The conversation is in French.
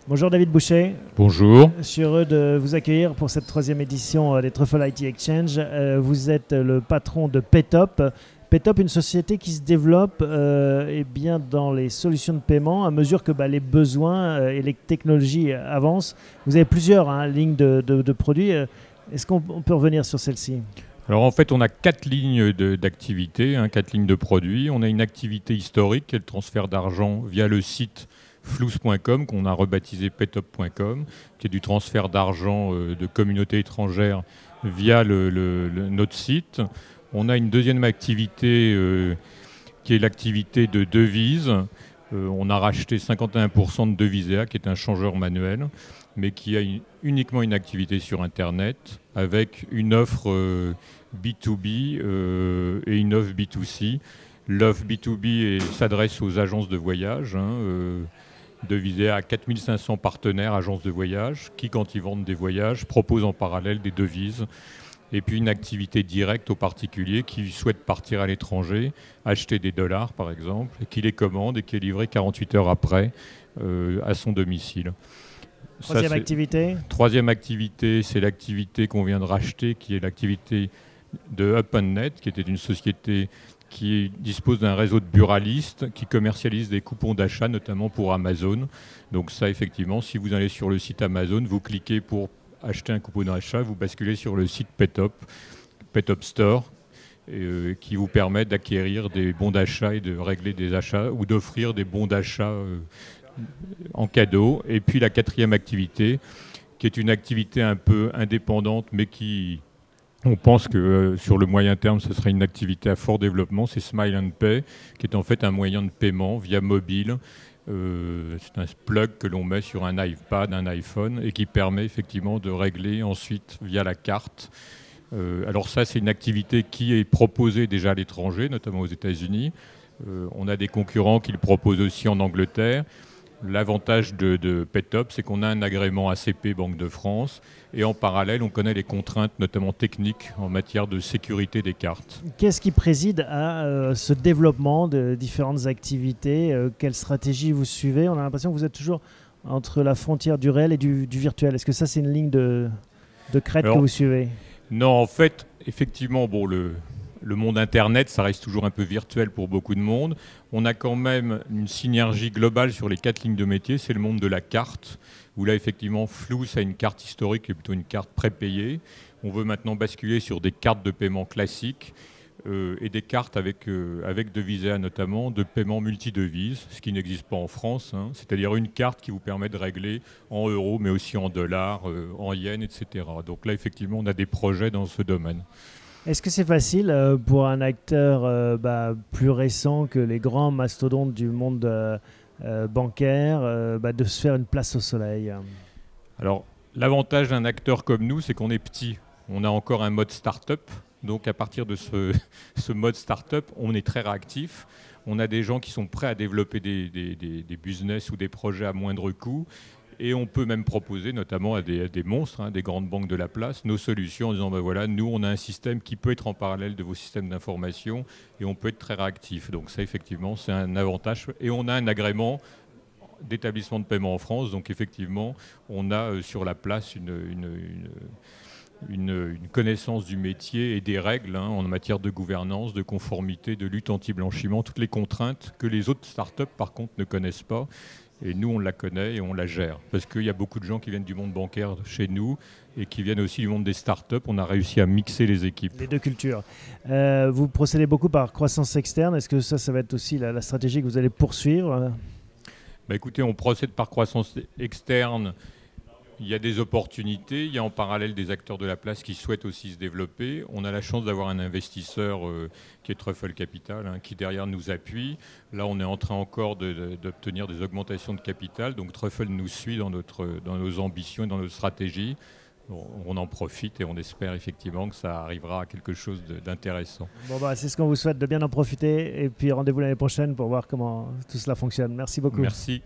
Bonjour David Boucher. Bonjour. Je suis heureux de vous accueillir pour cette troisième édition des Truffle IT Exchange. Vous êtes le patron de Paytop. Paytop, une société qui se développe bien dans les solutions de paiement à mesure que les besoins et les technologies avancent. Vous avez plusieurs lignes de produits. Est-ce qu'on peut revenir sur celle-ci ? Alors en fait, on a 4 lignes d'activité, 4 lignes de produits. On a une activité historique qui est le transfert d'argent via le site Flouz.com, qu'on a rebaptisé paytop.com, qui est du transfert d'argent de communautés étrangères via notre site. On a une deuxième activité qui est l'activité de devises. On a racheté 51% de Devizea, qui est un changeur manuel, mais qui a uniquement une activité sur Internet, avec une offre B2B et une offre B2C. L'offre B2B s'adresse aux agences de voyage. Devizea a 4500 partenaires, agences de voyage, qui, quand ils vendent des voyages, proposent en parallèle des devises. Et puis une activité directe aux particuliers qui souhaitent partir à l'étranger, acheter des dollars par exemple, et qui les commande et qui est livré 48 heures après à son domicile. Troisième activité, c'est l'activité qu'on vient de racheter, qui est l'activité de UpOnNet, qui était une société qui dispose d'un réseau de buralistes qui commercialise des coupons d'achat, notamment pour Amazon. Donc ça, effectivement, si vous allez sur le site Amazon, vous cliquez pour acheter un coupon d'achat, vous basculez sur le site Paytop Store, qui vous permet d'acquérir des bons d'achat et de régler des achats ou d'offrir des bons d'achat en cadeau. Et puis la quatrième activité, qui est une activité un peu indépendante, mais on pense que sur le moyen terme, ce serait une activité à fort développement, c'est Smile and Pay, qui est en fait un moyen de paiement via mobile. C'est un plug que l'on met sur un iPad, un iPhone, et qui permet effectivement de régler ensuite via la carte. Alors ça, c'est une activité qui est proposée déjà à l'étranger, notamment aux États-Unis. On a des concurrents qui le proposent aussi en Angleterre. L'avantage de Paytop, c'est qu'on a un agrément ACP Banque de France et en parallèle, on connaît les contraintes, notamment techniques, en matière de sécurité des cartes. Qu'est-ce qui préside à ce développement de différentes activités ? Quelle stratégie vous suivez ? On a l'impression que vous êtes toujours entre la frontière du réel et du virtuel. Est-ce que ça, c'est une ligne de crête que vous suivez ? Non, en fait, effectivement, le monde Internet, ça reste toujours un peu virtuel pour beaucoup de monde. On a quand même une synergie globale sur les 4 lignes de métier. C'est le monde de la carte, où là, effectivement, Flouz a une carte historique et plutôt une carte prépayée. On veut maintenant basculer sur des cartes de paiement classiques et des cartes avec Devizea notamment, de paiement multidevises, ce qui n'existe pas en France. C'est-à-dire une carte qui vous permet de régler en euros, mais aussi en dollars, en yens, etc. Donc là, effectivement, on a des projets dans ce domaine. Est-ce que c'est facile pour un acteur plus récent que les grands mastodontes du monde bancaire de se faire une place au soleil ? Alors, l'avantage d'un acteur comme nous, c'est qu'on est petit. On a encore un mode start-up. Donc, à partir de ce mode start-up, on est très réactif. On a des gens qui sont prêts à développer des business ou des projets à moindre coût. Et on peut même proposer, notamment à des monstres, des grandes banques de la place, nos solutions en disant, voilà, nous, on a un système qui peut être en parallèle de vos systèmes d'information et on peut être très réactif. Donc ça, effectivement, c'est un avantage. Et on a un agrément d'établissement de paiement en France. Donc effectivement, on a sur la place une connaissance du métier et des règles en matière de gouvernance, de conformité, de lutte anti-blanchiment, toutes les contraintes que les autres startups, par contre, ne connaissent pas. Et nous, on la connaît et on la gère. Parce qu'il y a beaucoup de gens qui viennent du monde bancaire chez nous et qui viennent aussi du monde des startups. On a réussi à mixer les équipes. Les deux cultures. Vous procédez beaucoup par croissance externe. Est-ce que ça va être aussi la stratégie que vous allez poursuivre ? Écoutez, on procède par croissance externe. Il y a des opportunités, il y a en parallèle des acteurs de la place qui souhaitent aussi se développer. On a la chance d'avoir un investisseur qui est Truffle Capital, qui derrière nous appuie. Là, on est en train encore d'obtenir des augmentations de capital. Donc Truffle nous suit dans nos ambitions et dans notre stratégie. On en profite et on espère effectivement que ça arrivera à quelque chose d'intéressant. C'est ce qu'on vous souhaite, de bien en profiter. Et puis rendez-vous l'année prochaine pour voir comment tout cela fonctionne. Merci beaucoup. Merci.